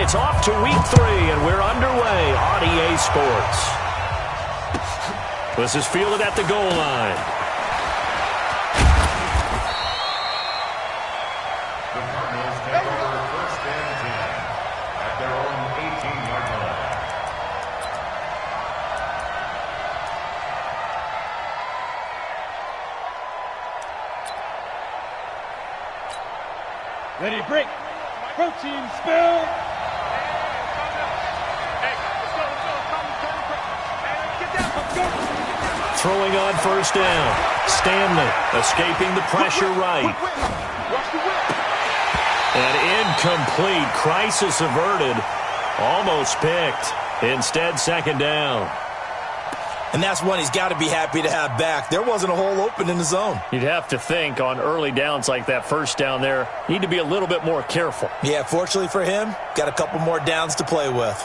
It's off to week 3, and we're underway on EA Sports. This is fielded at the goal line. The Cardinals take over first and 10 at their own 18-yard line. Ready, break. Protein spill. Throwing on first down. Stanley escaping the pressure right. And incomplete. Crisis averted. Almost picked. Instead, second down. And that's one he's got to be happy to have back. There wasn't a hole open in the zone. You'd have to think on early downs like that first down there, need to be a little bit more careful. Yeah, fortunately for him, got a couple more downs to play with.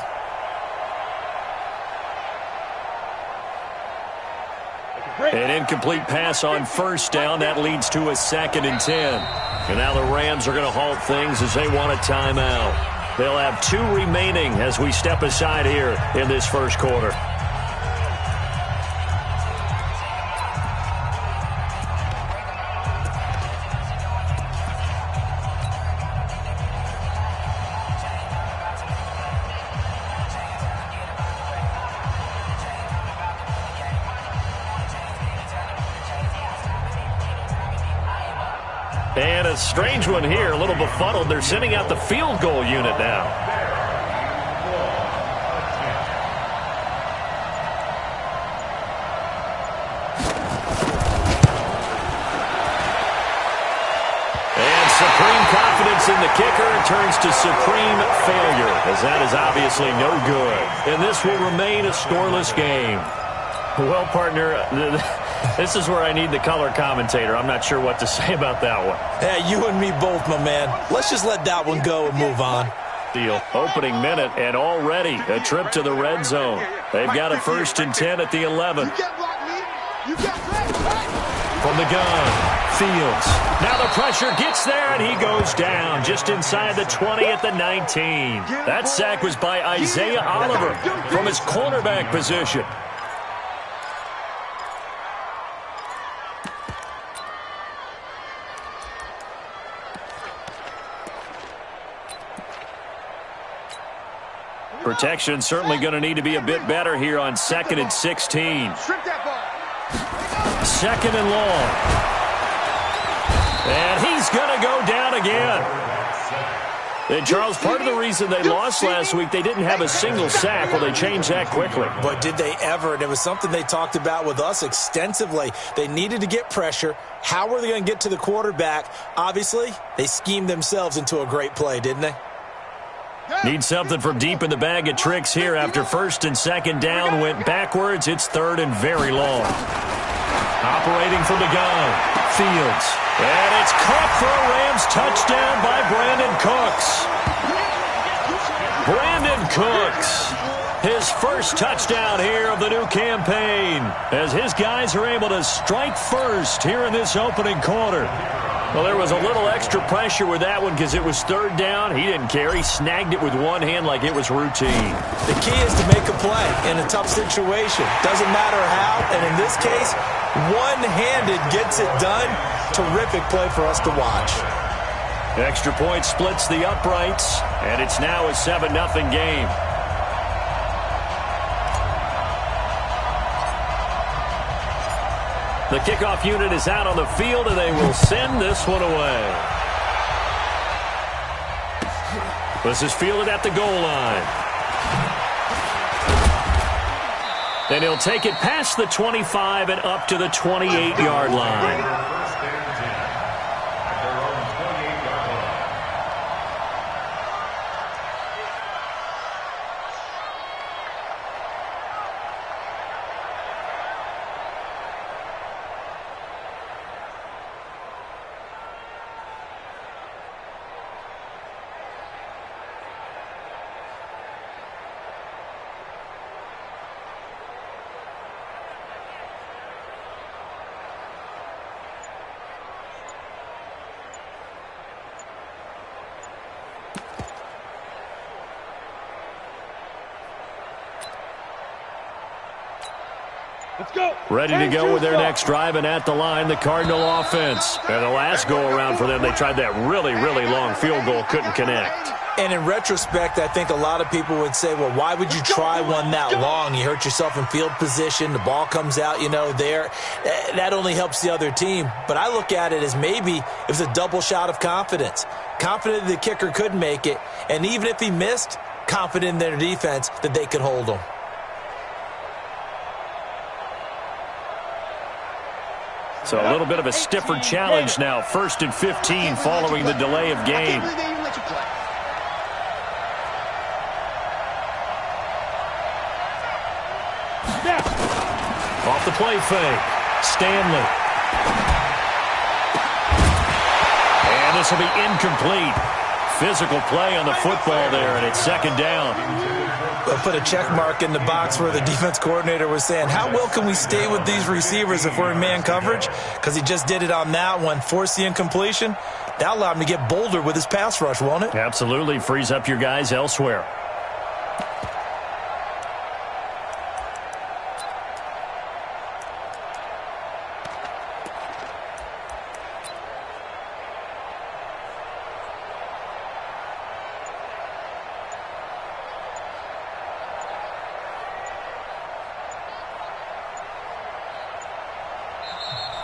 An incomplete pass on first down. That leads to a 2nd and 10. And now the Rams are going to halt things as they want a timeout. They'll have 2 remaining as we step aside here in this first quarter. And a strange one here, a little befuddled. They're sending out the field goal unit now. And supreme confidence in the kicker turns to supreme failure, as that is obviously no good. And this will remain a scoreless game. Well, partner, this is where I need the color commentator. I'm not sure what to say about that one. Yeah, you and me both, my man. Let's just let that one go and move on. Deal. Opening minute, and already a trip to the red zone. They've got a 1st and 10 at the 11. From the gun, Fields. Now the pressure gets there, and he goes down just inside the 20 at the 19. That sack was by Isaiah Oliver from his cornerback position. Protection certainly going to need to be a bit better here on 2nd and 16. 2nd and long. And he's going to go down again. And, Charles, part of the reason they lost last week, they didn't have a single sack. Well, they changed that quickly. But did they ever? And it was something they talked about with us extensively. They needed to get pressure. How were they going to get to the quarterback? Obviously, they schemed themselves into a great play, didn't they? Need something from deep in the bag of tricks here after 1st and 2nd down. Went backwards. It's 3rd and very long. Operating from the gun. Fields. And it's caught for a Rams touchdown by Brandon Cooks. Brandon Cooks. His first touchdown here of the new campaign as his guys are able to strike first here in this opening quarter. Well, there was a little extra pressure with that one because it was 3rd down. He didn't care. He snagged it with one hand like it was routine. The key is to make a play in a tough situation. Doesn't matter how, and in this case, one-handed gets it done. Terrific play for us to watch. Extra point splits the uprights, and it's now a 7-0 game. The kickoff unit is out on the field, and they will send this one away. This is fielded at the goal line. And he'll take it past the 25 and up to the 28-yard line. Let's go. Ready to go with their next drive, and at the line, the Cardinal offense. And the last go-around for them, they tried that really, really long field goal, couldn't connect. And in retrospect, I think a lot of people would say, well, why would you try one that long? You hurt yourself in field position. The ball comes out, there. That only helps the other team. But I look at it as maybe it was a double shot of confidence. Confident the kicker could make it. And even if he missed, confident in their defense that they could hold him. So a little bit of a stiffer challenge now. 1st and 15 following the delay of game. Off the play fake. Stanley. And this will be incomplete. Physical play on the football there, and it's 2nd down. I'll put a check mark in the box where the defense coordinator was saying, how well can we stay with these receivers if we're in man coverage? Because he just did it on that one, forced the incompletion. That allowed him to get bolder with his pass rush, won't it? Absolutely. Frees up your guys elsewhere.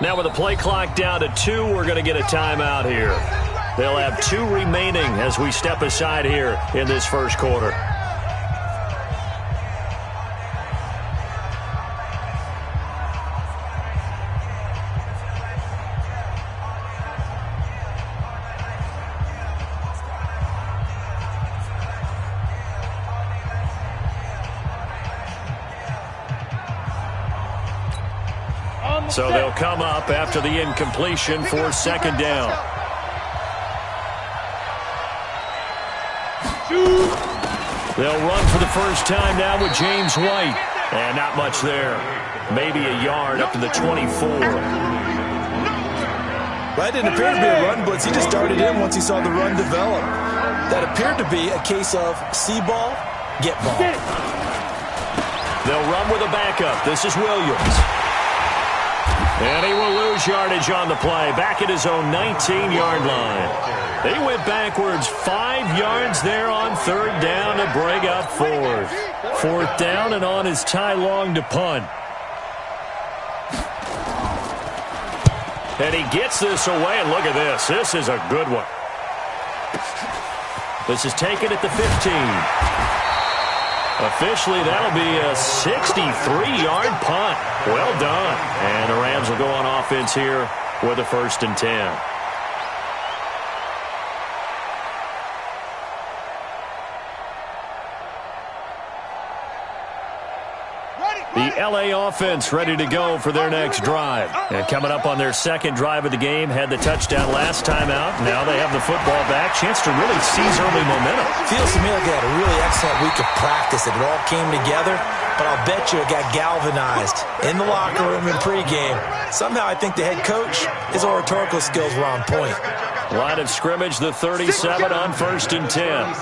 Now with the play clock down to 2, we're going to get a timeout here. They'll have 2 remaining as we step aside here in this first quarter. So they'll come up after the incompletion for 2nd down. They'll run for the first time now with James White. And not much there. Maybe a yard up to the 24. That didn't appear to be a run blitz. He just darted in once he saw the run develop. That appeared to be a case of see ball, get ball. They'll run with a backup. This is Williams. And he will lose yardage on the play. Back at his own 19-yard line. They went backwards 5 yards there on 3rd down to break up 4th. 4th down, and on is Ty Long to punt. And he gets this away, and look at this. This is a good one. This is taken at the 15. Officially, that'll be a 63-yard punt. Well done. And the Rams will go on offense here with a 1st and 10. The LA offense ready to go for their next drive. And coming up on their 2nd drive of the game, had the touchdown last time out. Now they have the football back. Chance to really seize early momentum. Feels to me like they had a really excellent week of practice. It all came together, but I'll bet you it got galvanized in the locker room in pregame. Somehow I think the head coach, his oratorical skills were on point. Line of scrimmage, the 37 on 1st and 10.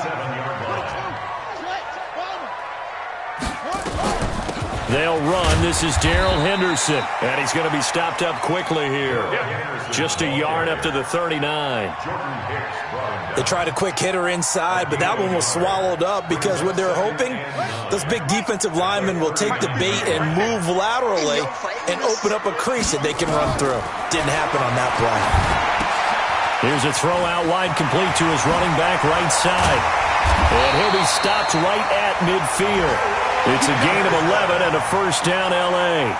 They'll run. This is Darrell Henderson. And he's going to be stopped up quickly here. Just a yard up to the 39. They tried a quick hitter inside, but that one was swallowed up because what they're hoping, those big defensive linemen will take the bait and move laterally and open up a crease that they can run through. Didn't happen on that play. Here's a throw out wide, complete to his running back right side. And he'll be stopped right at midfield. It's a gain of 11 and a 1st down, L.A.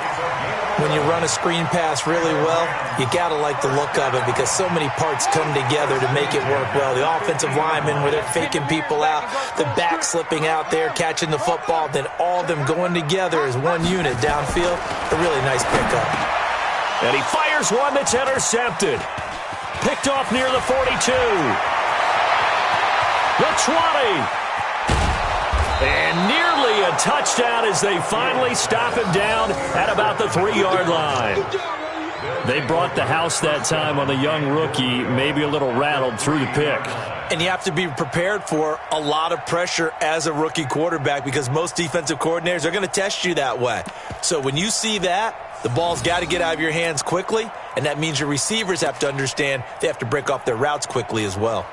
When you run a screen pass really well, you got to like the look of it because so many parts come together to make it work well. The offensive linemen, where they're faking people out, the back slipping out there, catching the football, then all of them going together as one unit downfield. A really nice pickup. And he fires one that's intercepted. Picked off near the 42. The 20. And nearly a touchdown as they finally stop him down at about the 3-yard line. They brought the house that time on the young rookie, maybe a little rattled through the pick. And you have to be prepared for a lot of pressure as a rookie quarterback because most defensive coordinators are going to test you that way. So when you see that, the ball's got to get out of your hands quickly, and that means your receivers have to understand they have to break off their routes quickly as well.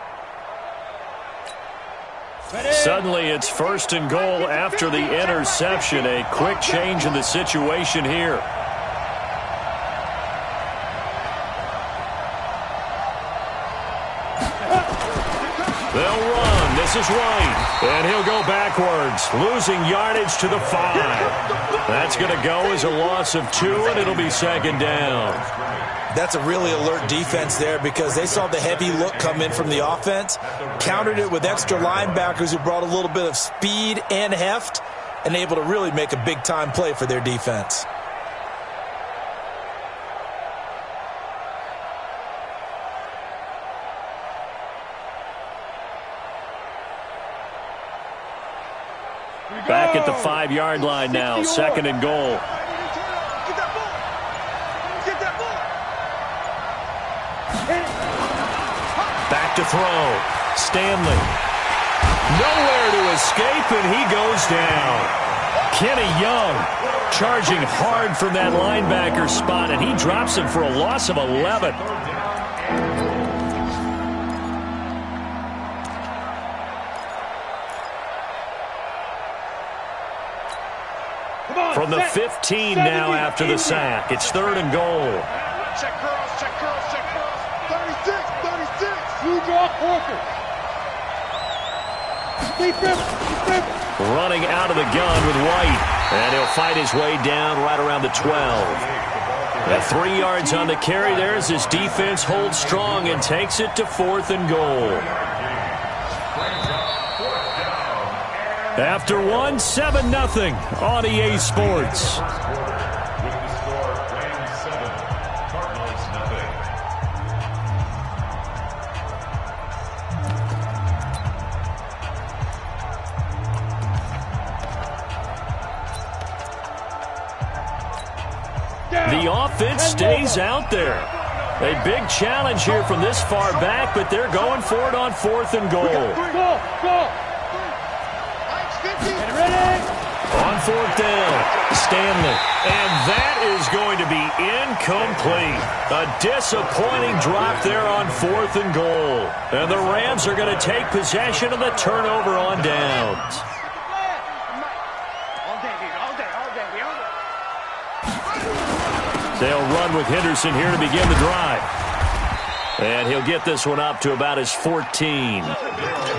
Suddenly it's 1st and goal after the interception. A quick change in the situation here. They'll run. This is White. And he'll go backwards, losing yardage to the 5. That's going to go as a loss of 2, and it'll be 2nd down. That's a really alert defense there because they saw the heavy look come in from the offense, countered it with extra linebackers who brought a little bit of speed and heft, and able to really make a big-time play for their defense. Back at the 5-yard line now, 2nd and goal. Back to throw. Stanley. Nowhere to escape, and he goes down. Kenny Young charging hard from that linebacker spot, and he drops him for a loss of 11. From the 15 now after the sack. It's 3rd and goal. Check curls, check curls, check curls. 36, 36. You draw Corker. Running out of the gun with White. And he'll fight his way down right around the 12. At 3 yards on the carry there as his defense holds strong and takes it to 4th and goal. After 7-0 on EA Sports. With the score, Rams 7, Cardinals 0. The offense stays out there. A big challenge here from this far back, but they're going for it on 4th and goal. Go. On 4th down, Stanley. And that is going to be incomplete. A disappointing drop there on 4th and goal. And the Rams are going to take possession of the turnover on downs. They'll run with Henderson here to begin the drive. And he'll get this one up to about his 14.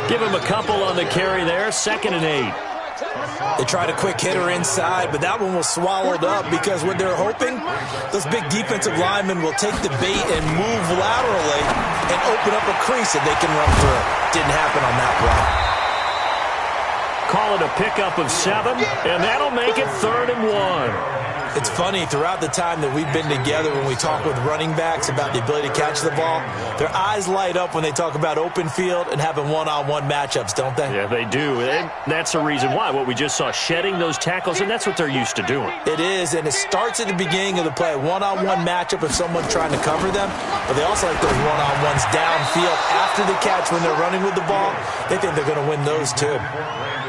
Give him a couple on the carry there, 2nd and 8. They tried a quick hitter inside, but that one was swallowed up because what they're hoping, those big defensive linemen will take the bait and move laterally and open up a crease that they can run through. Didn't happen on that play. Call it a pickup of 7, and that'll make it 3rd and 1. It's funny, throughout the time that we've been together when we talk with running backs about the ability to catch the ball, their eyes light up when they talk about open field and having one-on-one matchups, don't they? Yeah, they do. And that's the reason why. What we just saw, shedding those tackles, and that's what they're used to doing. It is, and it starts at the beginning of the play. One-on-one matchup if someone's trying to cover them, but they also like those one-on-ones downfield after the catch when they're running with the ball. They think they're going to win those too.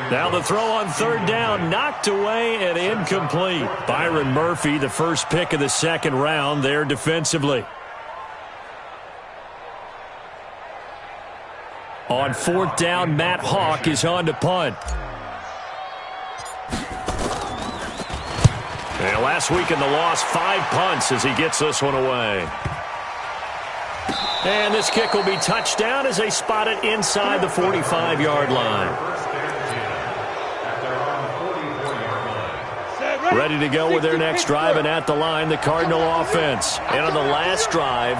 Now the throw on 3rd down, knocked away and incomplete. Byron Murphy, the first pick of the 2nd round there defensively. On 4th down, Matt Hawk is on to punt. And last week in the loss, 5 punts as he gets this one away. And this kick will be touchdown as they spot it inside the 45-yard line. Ready to go with their next drive, and at the line, the Cardinal offense. And on the last drive,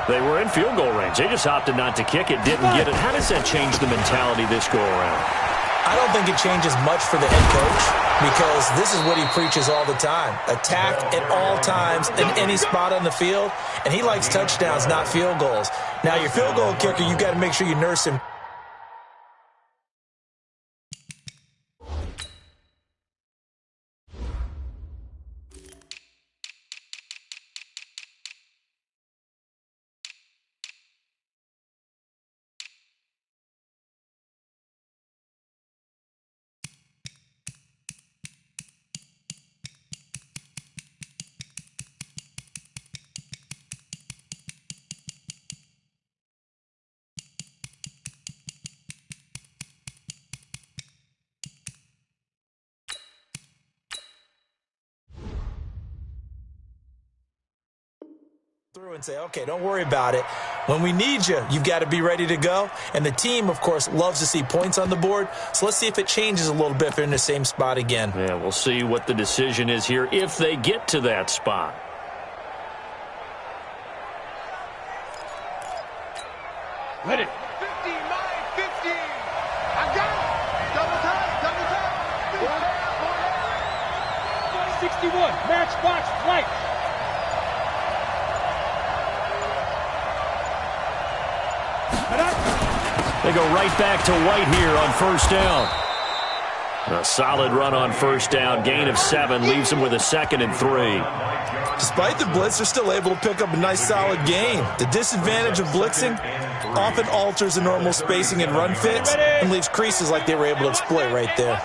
they were in field goal range. They just opted not to kick it, didn't get it. How does that change the mentality this go-around? I don't think it changes much for the head coach because this is what he preaches all the time. Attack at all times in any spot on the field, and he likes touchdowns, not field goals. Now, your field goal kicker, you've got to make sure you nurse him through and say, okay, don't worry about it. When we need you, you've got to be ready to go. And the team, of course, loves to see points on the board. So let's see if it changes a little bit if they're in the same spot again. Yeah, we'll see what the decision is here if they get to that spot. Ready. 59-50. I got it. Double time. 61. Matchbox flight. They go right back to White here on first down. A solid run on first down. Gain of 7 leaves them with a 2nd and 3. Despite the blitz, they're still able to pick up a nice solid gain. The disadvantage of blitzing often alters the normal spacing and run fits and leaves creases like they were able to exploit right there.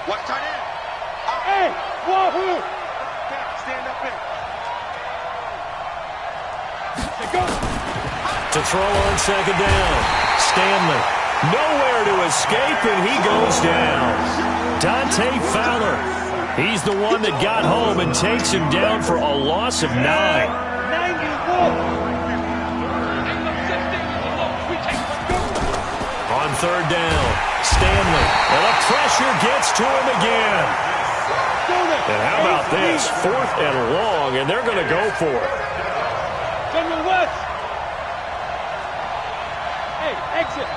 What tight end? Hey, wahoo! Stand up in. To throw on second down. Stanley. Nowhere to escape, and he goes down. Dante Fowler. He's the one that got home and takes him down for a loss of 9. 91. On third down, Stanley. And the pressure gets to him again. And how about this? 4th and long, and they're going to go for it. General West. Hey, exit.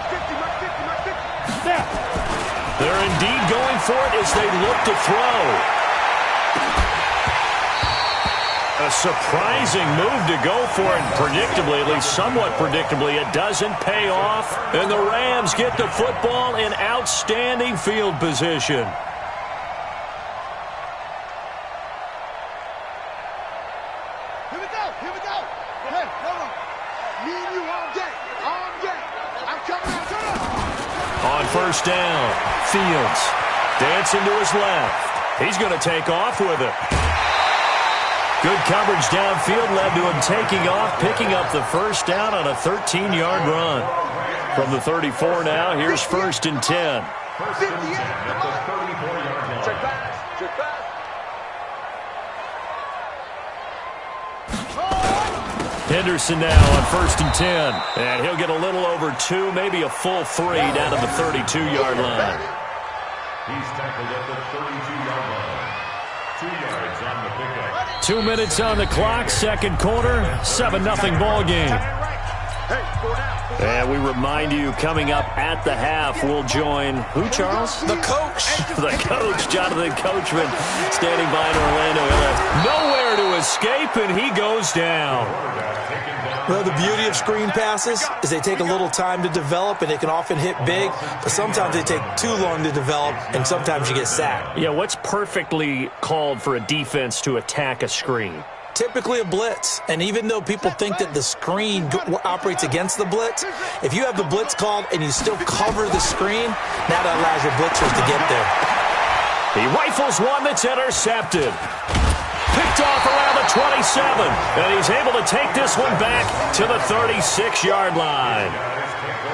50, my 50. Snap. They're indeed going for it as they look to throw. A surprising move to go for it. Predictably, at least somewhat predictably, it doesn't pay off. And the Rams get the football in outstanding field position. Here we go. Hey, hold on. Me and you all day. I'm coming out. Turn up. On first down, Fields dancing to his left. He's going to take off with it. Good coverage downfield led to him taking off, picking up the first down on a 13-yard run. From the 34 now, here's 1st and 10. Check pass. Henderson now on 1st and 10. And he'll get a little over 2, maybe a full 3 down to the 32-yard line. He's tackled at the 32-yard line. 2 yards on the pickup. 2 minutes on the clock, second quarter, 7-0 ball game. And we remind you, coming up at the half, we'll join who, Charles? The coach. The coach, Jonathan Coachman, standing by in Orlando. He'll have nowhere to escape, and he goes down. Well, the beauty of screen passes is they take a little time to develop, and they can often hit big, but sometimes they take too long to develop, and sometimes you get sacked. Yeah, what's perfectly called for a defense to attack a screen? Typically a blitz, and even though people think that the screen operates against the blitz, if you have the blitz called and you still cover the screen, now that allows your blitzers to get there. He rifles one that's intercepted. Picked off around the 27, and he's able to take this one back to the 36-yard line.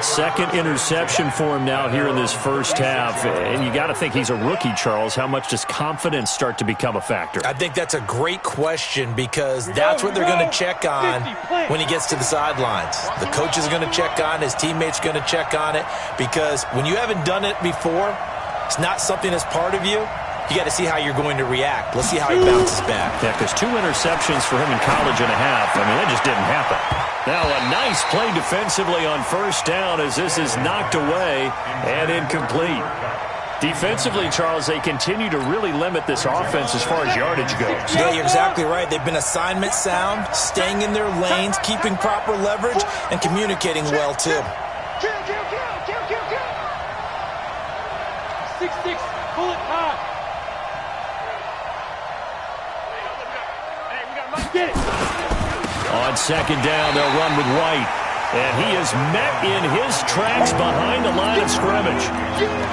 Second interception for him now here in this first half. And you got to think he's a rookie, Charles. How much does confidence start to become a factor? I think that's a great question because that's what they're going to check on when he gets to the sidelines. The coach is going to check on, his teammates are going to check on it because when you haven't done it before, it's not something that's part of you. You got to see how you're going to react. Let's see how he bounces back. Yeah, because 2 interceptions for him in college and a half. I mean, that just didn't happen. Now a nice play defensively on first down as this is knocked away and incomplete. Defensively, Charles, they continue to really limit this offense as far as yardage goes. Yeah, you're exactly right. They've been assignment sound, staying in their lanes, keeping proper leverage, and communicating well, too. Kill. 6-6, bullet high. Get it. On second down, they'll run with White. And he is met in his tracks behind the line of scrimmage.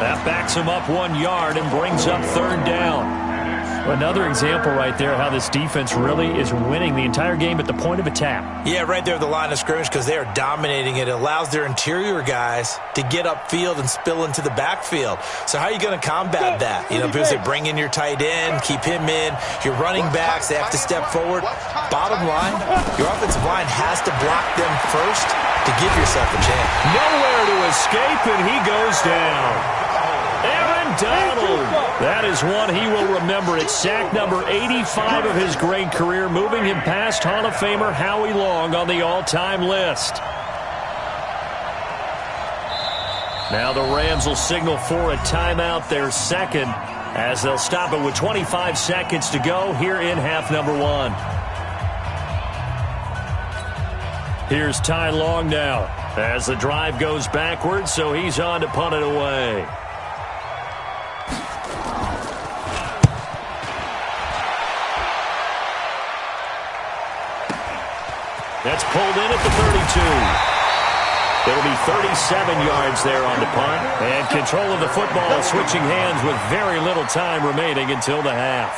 That backs him up 1 yard and brings up third down. Another example right there how this defense really is winning the entire game at the point of attack. Yeah, right there at the line of scrimmage because they are dominating it. It allows their interior guys to get upfield and spill into the backfield. So how are you going to combat that? You know, because they bring in your tight end, keep him in. Your running backs, they have to step forward. Bottom line, your offensive line has to block them first to give yourself a chance. Nowhere to escape, and he goes down. Aaron Donald. That is one he will remember. It's sack number 85 of his great career, moving him past Hall of Famer Howie Long on the all-time list. Now the Rams will signal for a timeout, their second, as they'll stop it with 25 seconds to go here in half number one. Here's Ty Long now as the drive goes backwards, so he's on to punt it away. That's pulled in at the 32. It'll be 37 yards there on the punt. And control of the football switching hands with very little time remaining until the half.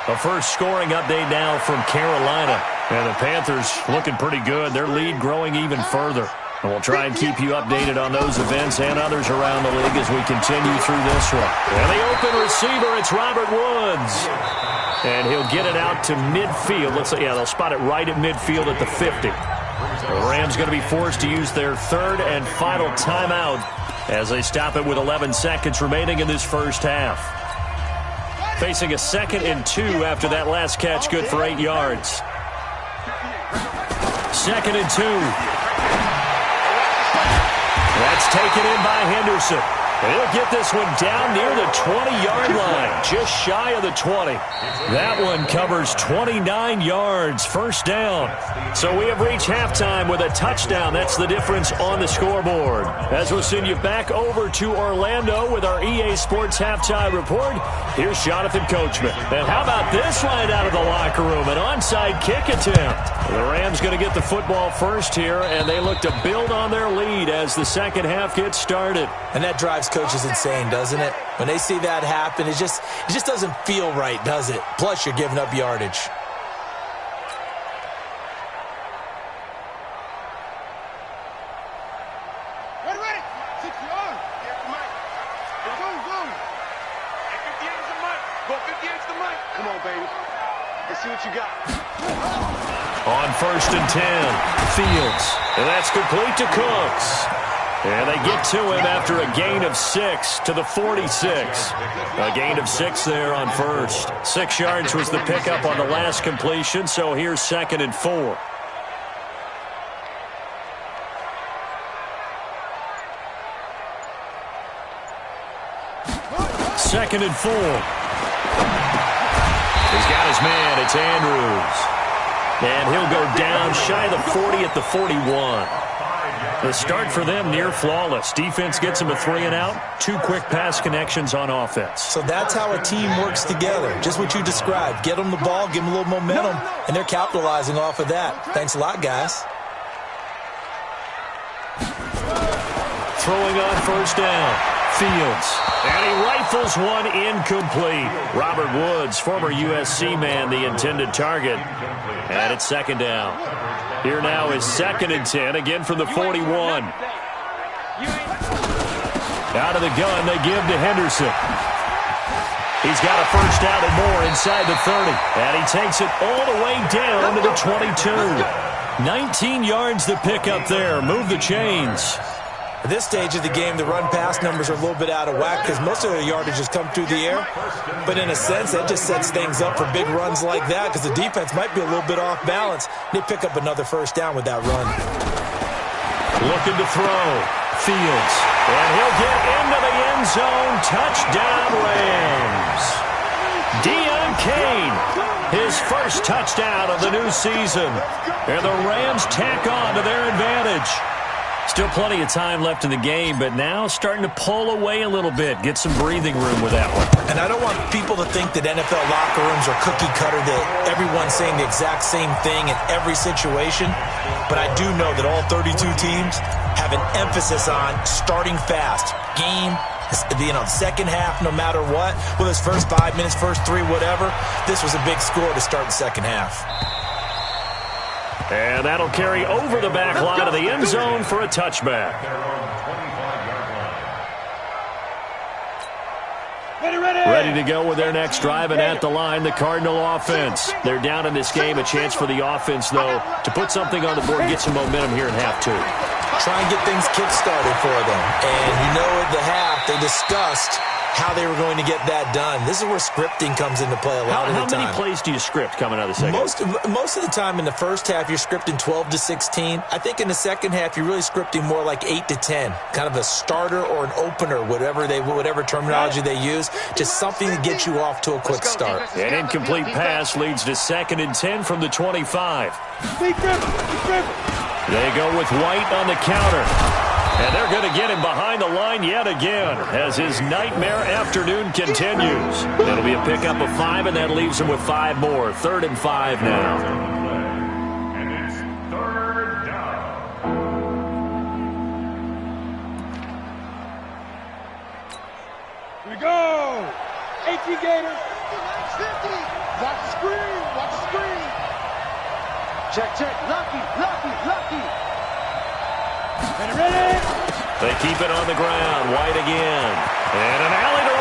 A first scoring update now from Carolina. And the Panthers looking pretty good. Their lead growing even further. And we'll try and keep you updated on those events and others around the league as we continue through this one. And the open receiver, it's Robert Woods. And he'll get it out to midfield. Let's say, yeah, they'll spot it right at midfield at the 50. The Rams going to be forced to use their third and final timeout as they stop it with 11 seconds remaining in this first half. Facing a 2nd and 2 after that last catch, good for 8 yards. 2nd and 2. That's taken in by Henderson. And he'll get this one down near the 20-yard line, just shy of the 20. That one covers 29 yards, first down. So we have reached halftime with a touchdown. That's the difference on the scoreboard. As we'll send you back over to Orlando with our EA Sports Halftime Report, here's Jonathan Coachman. And how about this right out of the locker room? An onside kick attempt. The Rams going to get the football first here, and they look to build on their lead as the second half gets started. And that drives coaches insane, doesn't it? When they see that happen, it just doesn't feel right, does it? Plus, you're giving up yardage. Ready. 6 yards. Here's the mic. Go. 50 inches the mic. Go 50 inches the mic. Come on, baby. Let's see what you got. On 1st and 10, Fields. And that's complete to Cooks. And they get to him after a gain of 6 to the 46. A gain of 6 there on first. 6 yards was the pickup on the last completion, so here's 2nd and 4. Second and 4. He's got his man. It's Andrews. And he'll go down shy of the 40 at the 41. The start for them near flawless. Defense gets them a 3 and out. 2 quick pass connections on offense. So that's how a team works together. Just what you described. Get them the ball, give them a little momentum, and they're capitalizing off of that. Thanks a lot, guys. Throwing on first down. Fields. And he rifles one incomplete. Robert Woods, former USC man, the intended target. And it's 2nd down. Here now is 2nd and 10, again from the 41. Out of the gun, they give to Henderson. He's got a first down and more inside the 30. And he takes it all the way down to the 22. 19 yards to pick up there. Move the chains. At this stage of the game, the run-pass numbers are a little bit out of whack because most of their yardage has come through the air. But in a sense, that just sets things up for big runs like that because the defense might be a little bit off balance. They pick up another first down with that run. Looking to throw. Fields. And he'll get into the end zone. Touchdown, Rams. Deion Kane, his first touchdown of the new season. And the Rams tack on to their advantage. Still plenty of time left in the game, but now starting to pull away a little bit. Get some breathing room with that one. And I don't want people to think that NFL locker rooms are cookie cutter, that everyone's saying the exact same thing in every situation. But I do know that all 32 teams have an emphasis on starting fast, game The second half, no matter what, whether it's first 5 minutes, first 3, whatever, this was a big score to start the second half. And that'll carry over the back line of the end zone for a touchback. Ready to go with their next drive, and at the line, the Cardinal offense. They're down in this game. A chance for the offense, though, to put something on the board and get some momentum here in half 2. Try and get things kick-started for them. And at the half, they discussed how they were going to get that done. This is where scripting comes into play a lot of the time. How many plays do you script coming out of the second half? Most of the time in the first half, you're scripting 12 to 16. I think in the second half, you're really scripting more like 8 to 10. Kind of a starter or an opener, whatever terminology they use. Just something to get you off to a quick start. An incomplete pass leads to 2nd and 10 from the 25. They go with White on the counter. And they're going to get him behind the line yet again as his nightmare afternoon continues. It'll be a pickup of 5, and that leaves him with 5 more. 3rd and 5 now. And it's 3rd down. Here we go. 18 Gators. 50. Watch the screen. Watch the screen. Check. Lucky. Ready. They keep it on the ground. White again. And an alley to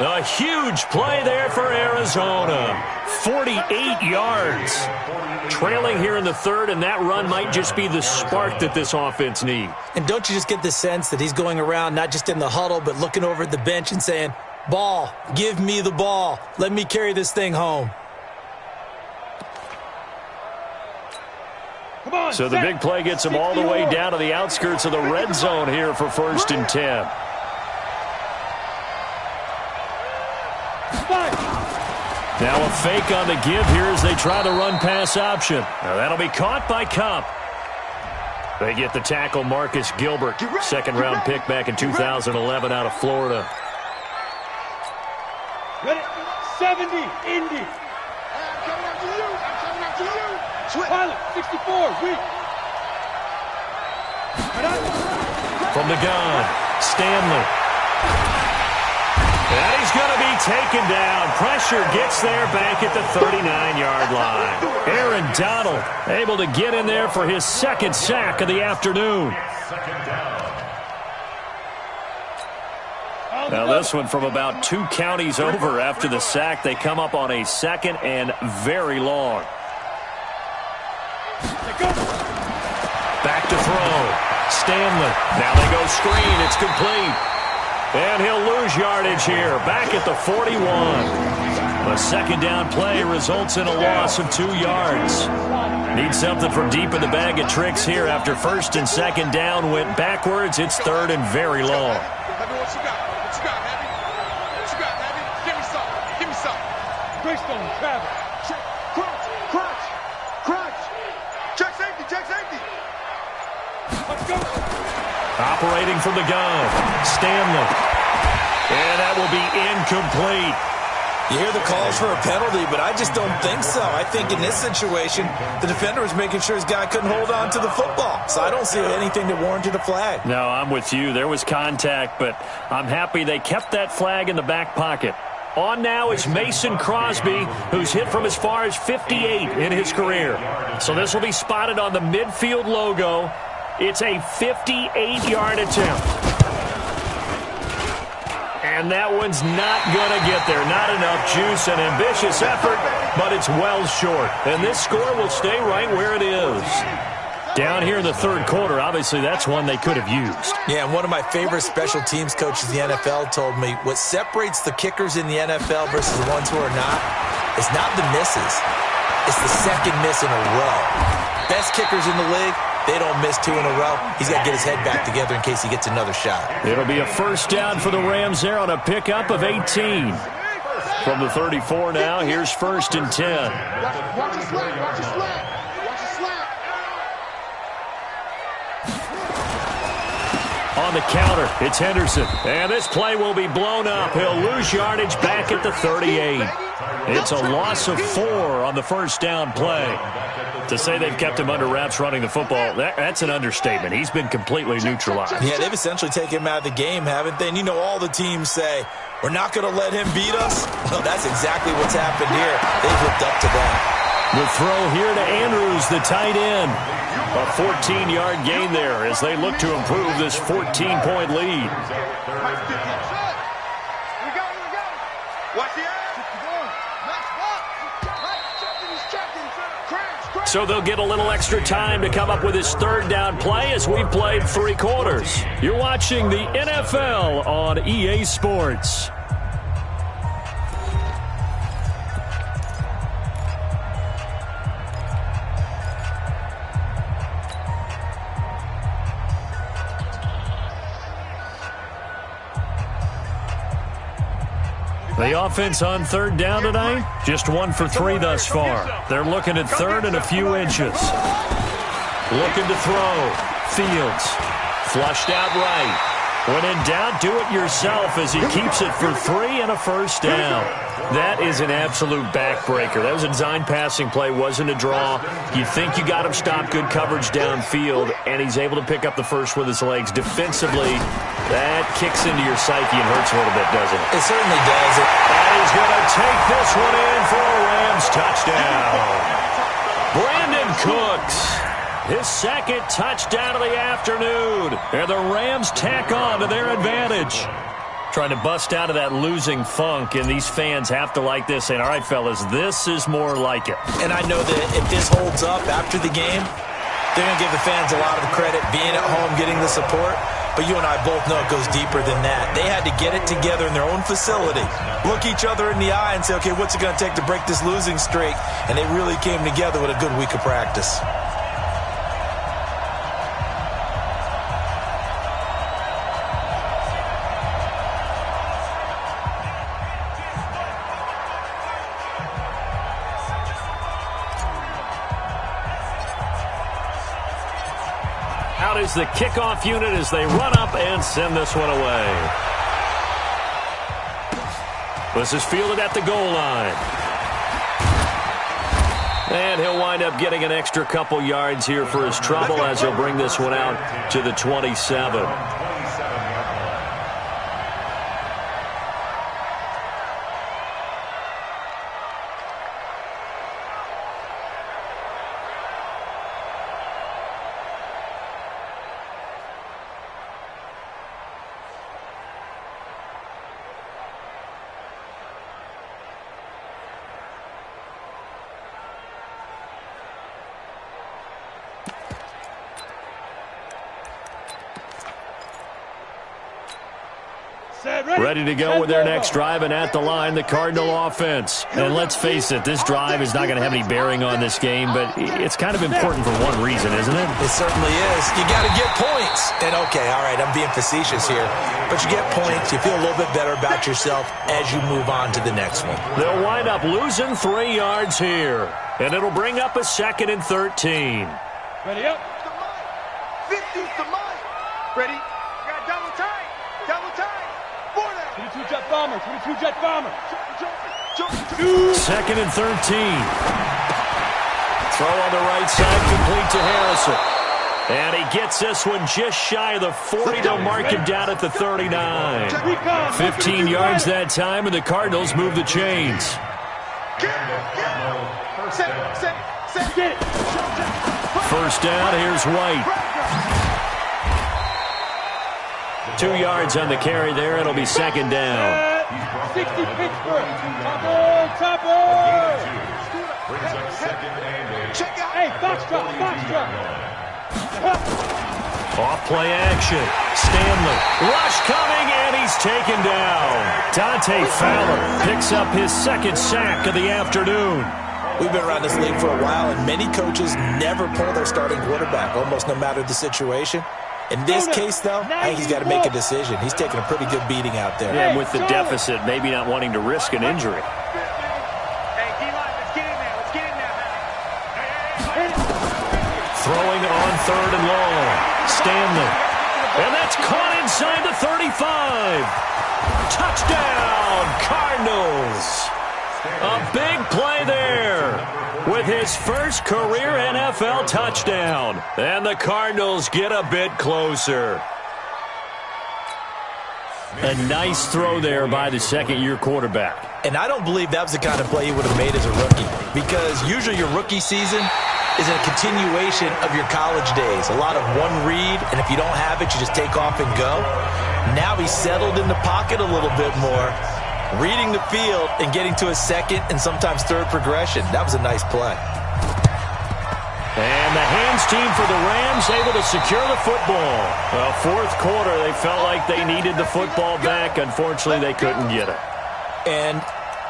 run. A huge play there for Arizona. 48 yards. Trailing here in the 3rd, and that run might just be the spark that this offense needs. And don't you just get the sense that he's going around not just in the huddle, but looking over at the bench and saying, ball, give me the ball. Let me carry this thing home. So the big play gets him all the way down to the outskirts of the red zone here for 1st and 10. Now a fake on the give here as they try the run-pass option. Now that'll be caught by Cup. They get the tackle, Marcus Gilbert, 2nd-round pick back in 2011 out of Florida. Ready? 70, Indy. I'm coming after you. Pilot, 64, weak. From the gun, Stanley. And he's going to be taken down. Pressure gets there back at the 39-yard line. Aaron Donald able to get in there for his 2nd sack of the afternoon. Now this one from about 2 counties over after the sack. They come up on a 2nd and very long. Back to throw. Stanley. Now they go screen. It's complete. And he'll lose yardage here. Back at the 41. A 2nd down play results in a loss of 2 yards. Need something from deep in the bag of tricks here after 1st and 2nd down went backwards. It's 3rd and very long. What you got, Heavy? What you got, Heavy? Give me some. Greystone, Travis. Crunch. Check safety. Let's go. Operating from the gun, Stanley. And that will be incomplete. You hear the calls for a penalty, but I just don't think so. I think in this situation, the defender was making sure his guy couldn't hold on to the football. So I don't see anything that warranted a flag. No, I'm with you. There was contact, but I'm happy they kept that flag in the back pocket. On now is Mason Crosby, who's hit from as far as 58 in his career. So this will be spotted on the midfield logo. It's a 58-yard attempt. And that one's not going to get there. Not enough juice, an ambitious effort, but it's well short. And this score will stay right where it is. Down here in the 3rd quarter, obviously that's one they could have used. Yeah, and one of my favorite special teams coaches in the NFL told me what separates the kickers in the NFL versus the ones who are not is not the misses. It's the 2nd miss in a row. Best kickers in the league, they don't miss 2 in a row. He's got to get his head back together in case he gets another shot. It'll be a 1st down for the Rams there on a pickup of 18. From the 34 now, here's 1st and 10. Watch your slack. On the counter, it's Henderson. And this play will be blown up. He'll lose yardage back at the 38. It's a loss of 4 on the first down play. To say they've kept him under wraps running the football, that's an understatement. He's been completely neutralized. Yeah, they've essentially taken him out of the game, haven't they? And you know all the teams say, we're not going to let him beat us. Well, that's exactly what's happened here. They've lived up to that. The throw here to Andrews, the tight end. A 14-yard gain there as they look to improve this 14-point lead. So they'll get a little extra time to come up with his third down play as we've played 3 quarters. You're watching the NFL on EA Sports. The offense on third down tonight, just 1 for 3 thus far. They're looking at third and a few inches. Looking to throw. Fields. Flushed out right. When in doubt, do it yourself as he keeps it for 3 and a first down. That is an absolute backbreaker. That was a design passing play, wasn't a draw. You think you got him stopped, good coverage downfield, and he's able to pick up the first with his legs. Defensively, that kicks into your psyche and hurts a little bit, doesn't it? It certainly does. And he's going to take this one in for a Rams touchdown. Brandon Cooks. His second touchdown of the afternoon. And the Rams tack on to their advantage. Trying to bust out of that losing funk, and these fans have to like this. And all right, fellas, this is more like it. And I know that if this holds up after the game, they're going to give the fans a lot of credit being at home, getting the support. But you and I both know it goes deeper than that. They had to get it together in their own facility, look each other in the eye and say, okay, what's it going to take to break this losing streak? And they really came together with a good week of practice. Out is the kickoff unit as they run up and send this one away. This is fielded at the goal line. And he'll wind up getting an extra couple yards here for his trouble as he'll bring this one out to the 27. Ready to go with their next drive, and at the line, the Cardinal offense. And let's face it, this drive is not going to have any bearing on this game, but it's kind of important for one reason, isn't it? It certainly is. You got to get points. And, okay, all right, I'm being facetious here. But you get points, you feel a little bit better about yourself as you move on to the next one. They'll wind up losing 3 yards here, and it'll bring up a 2nd and 13. Ready up. 50's the mic. Ready? Got double tight. Double tight. 22 jet bomber. 22 jet bomber. Jump. 2nd and 13. Throw on the right side, complete to Harrison. And he gets this one just shy of the 40. They'll mark him down at the 39. 15 yards that time, and the Cardinals move the chains. First down, here's White. 2 yards on the carry there. It'll be 2nd down. 60 Pittsburgh. Topper. Hey, Foxtrot. Off play action. Stanley. Rush coming, and he's taken down. Dante Fowler picks up his 2nd sack of the afternoon. We've been around this league for a while, and many coaches never pull their starting quarterback, almost no matter the situation. In this case, though, I think he's got to make a decision. He's taking a pretty good beating out there. Yeah, with the deficit, maybe not wanting to risk an injury. Throwing on 3rd and long. Stanley. And that's caught inside the 35. Touchdown, Cardinals. A big play there with his first career NFL touchdown. And the Cardinals get a bit closer. A nice throw there by the second-year quarterback. And I don't believe that was the kind of play he would have made as a rookie, because usually your rookie season is a continuation of your college days. A lot of one read, and if you don't have it, you just take off and go. Now he's settled in the pocket a little bit more, reading the field and getting to a second and sometimes third progression. That was a nice play. And the hands team for the Rams able to secure the football. Well, fourth quarter, they felt like they needed the football back. Unfortunately, they couldn't get it. And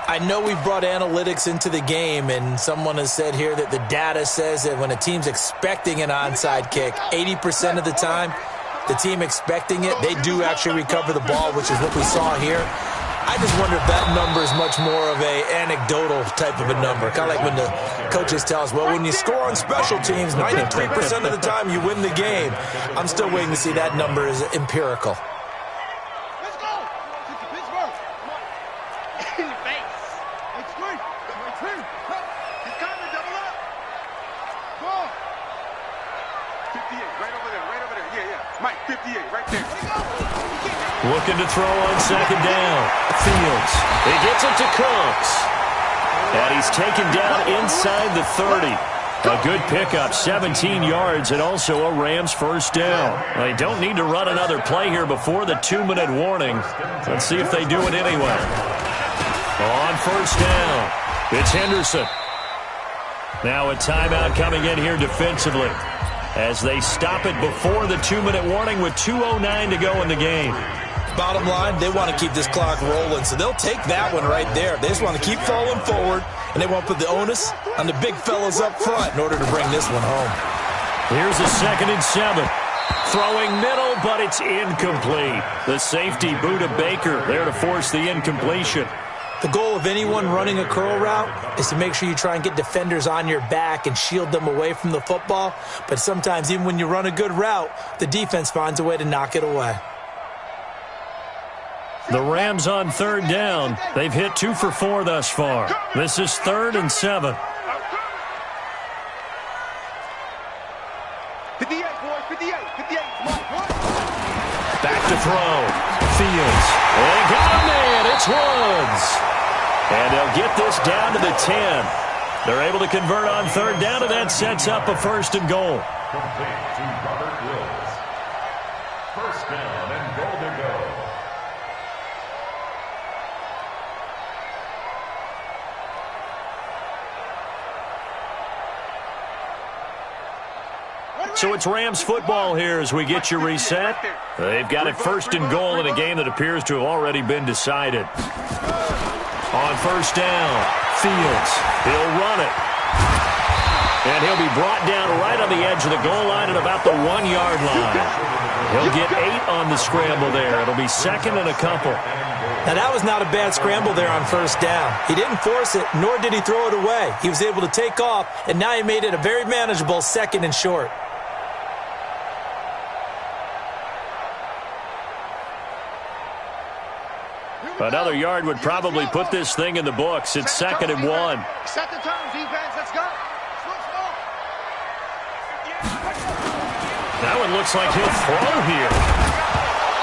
I know we've brought analytics into the game, and someone has said here that the data says that when a team's expecting an onside kick, 80% of the time, the team expecting it, they do actually recover the ball, which is what we saw here. I just wonder if that number is much more of a anecdotal type of a number. Kind of like when the coaches tell us, well, when you score on special teams, 93% of the time you win the game. I'm still waiting to see that number is empirical. Let's go. Pittsburgh. In the face. It's great. He's coming. Double up. Go. 58. Right over there. Yeah. Mike, 58. Right there. Looking to throw on second down. Fields. He gets it to Cooks. And he's taken down inside the 30. A good pickup, 17 yards, and also a Rams first down. They don't need to run another play here before the 2-minute warning. Let's see if they do it anyway. On first down, it's Henderson. Now a timeout coming in here defensively as they stop it before the 2-minute warning with 2:09 to go in the game. Bottom line, they want to keep this clock rolling, so they'll take that one right there. They just want to keep falling forward, and they want to put the onus on the big fellas up front in order to bring this one home. Here's a 2nd and 7. Throwing middle, but it's incomplete. The safety, Buda Baker, there to force the incompletion. The goal of anyone running a curl route is to make sure you try and get defenders on your back and shield them away from the football. But sometimes, even when you run a good route, the defense finds a way to knock it away. The Rams on third down. They've hit 2 for 4 thus far. This is 3rd and 7. 58, boys. 58. Back to throw. Fields. They got a man. It's Woods. And they'll get this down to the 10. They're able to convert on third down, and that sets up a 1st and goal. Complete to Robert Wills. First down and goal to go. So it's Rams football here as we get you reset. They've got it 1st and goal in a game that appears to have already been decided. On first down, Fields. He'll run it. And he'll be brought down right on the edge of the goal line at about the 1-yard line. He'll get 8 on the scramble there. It'll be 2nd and a couple. Now, that was not a bad scramble there on first down. He didn't force it, nor did he throw it away. He was able to take off, and now he made it a very manageable 2nd and short. Another yard would probably put this thing in the books. It's 2nd and 1. Set the tone, defense. Let's go. That one looks like he'll throw here.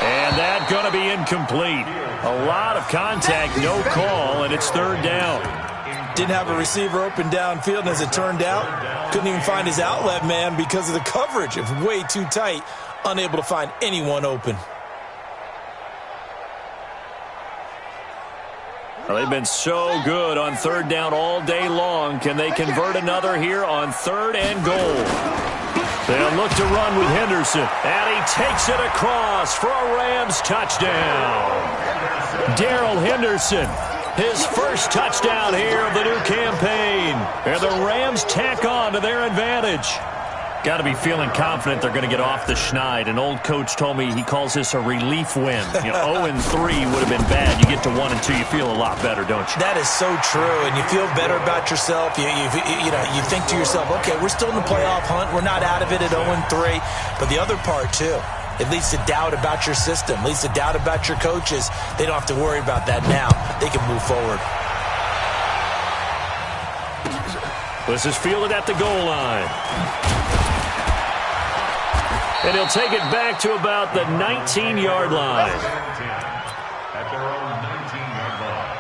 And that's going to be incomplete. A lot of contact, no call, and it's 3rd down. Didn't have a receiver open downfield, and as it turned out, couldn't even find his outlet man because of the coverage. It was way too tight, unable to find anyone open. Well, they've been so good on third down all day long. Can they convert another here on 3rd and goal? They'll look to run with Henderson, and he takes it across for a Rams touchdown. Darrell Henderson, his first touchdown here of the new campaign. And the Rams tack on to their advantage. Got to be feeling confident they're going to get off the schneid. An old coach told me he calls this a relief win. 0-3 would have been bad. You get to 1-2, you feel a lot better, don't you? That is so true, and you feel better about yourself. You think to yourself, okay, we're still in the playoff hunt. We're not out of it at 0-3. But the other part, too, it leads to doubt about your system, leads to doubt about your coaches. They don't have to worry about that now. They can move forward. This is fielded at the goal line. And he'll take it back to about the 19-yard line. At their own 19-yard line.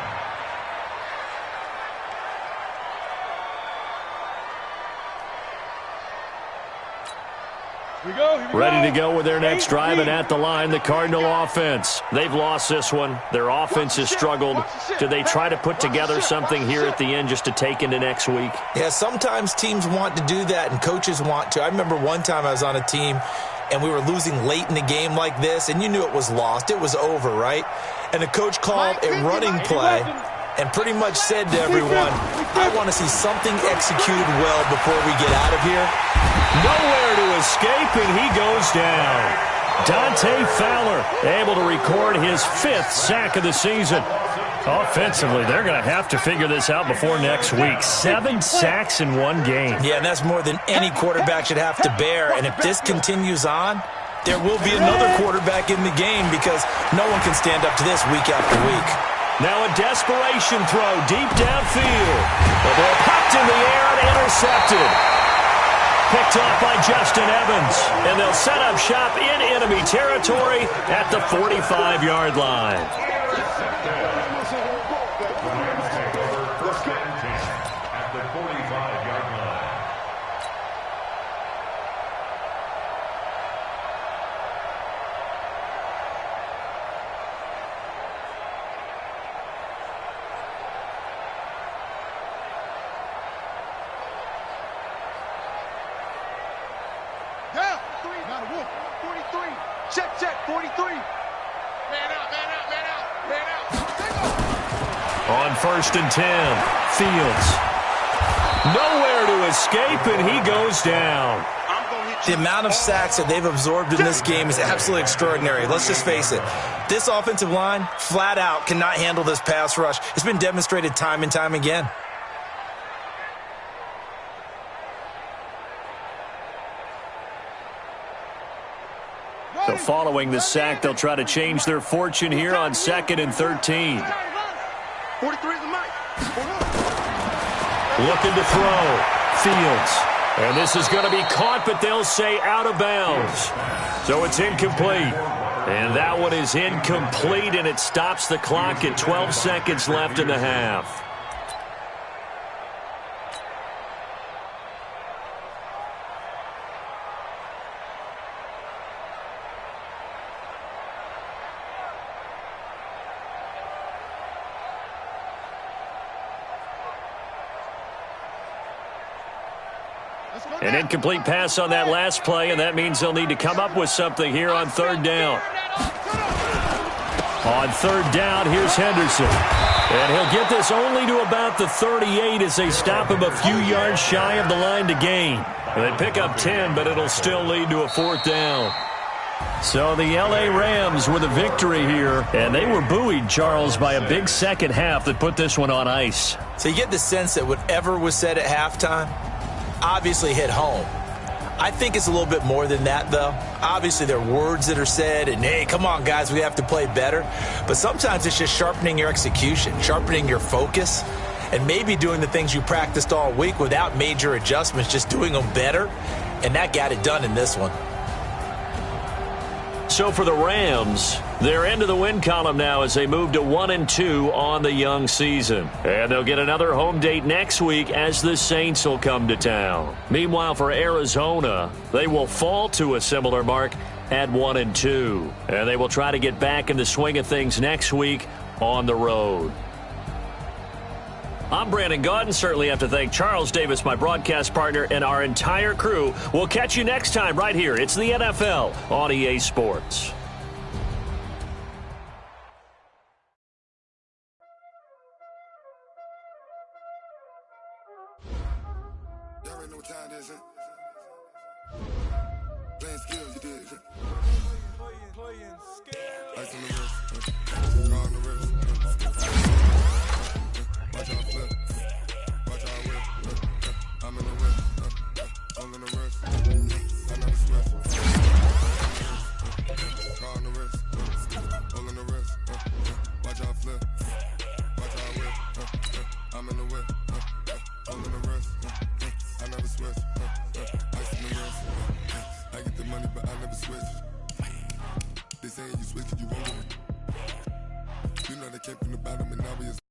Here we go. Ready to go with their next drive, and at the line, the Cardinal offense. They've lost this one. Their offense has struggled. Do they try to put together something here at the end just to take into next week? Yeah, sometimes teams want to do that and coaches want to. I remember one time I was on a team and we were losing late in the game like this, and you knew it was lost. It was over, right? And the coach called a running play and pretty much said to everyone, I want to see something executed well before we get out of here. Nowhere to escape, and he goes down. Dante Fowler able to record his 5th sack of the season. Offensively, they're going to have to figure this out before next week. 7 sacks in one game. Yeah, and that's more than any quarterback should have to bear. And if this continues on, there will be another quarterback in the game because no one can stand up to this week after week. Now a desperation throw deep downfield. The ball popped in the air and intercepted. Picked off by Justin Evans. And they'll set up shop in enemy territory at the 45-yard line. At the 45-yard line. Down. 3. Not a wolf. 43. Check. 43. Man out. On 1st and 10, Fields. Nowhere to escape, and he goes down. The amount of sacks that they've absorbed in this game is absolutely extraordinary. Let's just face it. This offensive line, flat out, cannot handle this pass rush. It's been demonstrated time and time again. So following the sack, they'll try to change their fortune here on 2nd and 13. 43 is the mic. Looking to throw. Fields. And this is going to be caught, but they'll say out of bounds. So it's incomplete. And that one is incomplete, and it stops the clock at 12 seconds left in the half. An incomplete pass on that last play, and that means they'll need to come up with something here on 3rd down. On 3rd down, here's Henderson. And he'll get this only to about the 38 as they stop him a few yards shy of the line to gain. They pick up 10, but it'll still lead to a 4th down. So the L.A. Rams with a victory here, and they were buoyed, Charles, by a big second half that put this one on ice. So you get the sense that whatever was said at halftime obviously hit home. I think it's a little bit more than that, though. Obviously, there are words that are said, and, hey, come on, guys, we have to play better. But sometimes it's just sharpening your execution, sharpening your focus, and maybe doing the things you practiced all week without major adjustments, just doing them better, and that got it done in this one. So for the Rams, they're into the win column now as they move to 1-2 on the young season. And they'll get another home date next week as the Saints will come to town. Meanwhile, for Arizona, they will fall to a similar mark at 1-2. And they will try to get back in the swing of things next week on the road. I'm Brandon Gaudin. Certainly have to thank Charles Davis, my broadcast partner, and our entire crew. We'll catch you next time right here. It's the NFL on EA Sports. Y'all already know what time it is, huh? Playing skills, you did, huh? Playing skills. Ice on the wrist, car on the wrist, watch out flip, watch out whip, I'm in the whip, all in the wrist, another switch, car on the wrist, all in the wrist, watch out flip, watch out whip, I'm in the whip, all in the wrist. I never switch. They saying you switch 'cause you won't. You know they came from the bottom and now we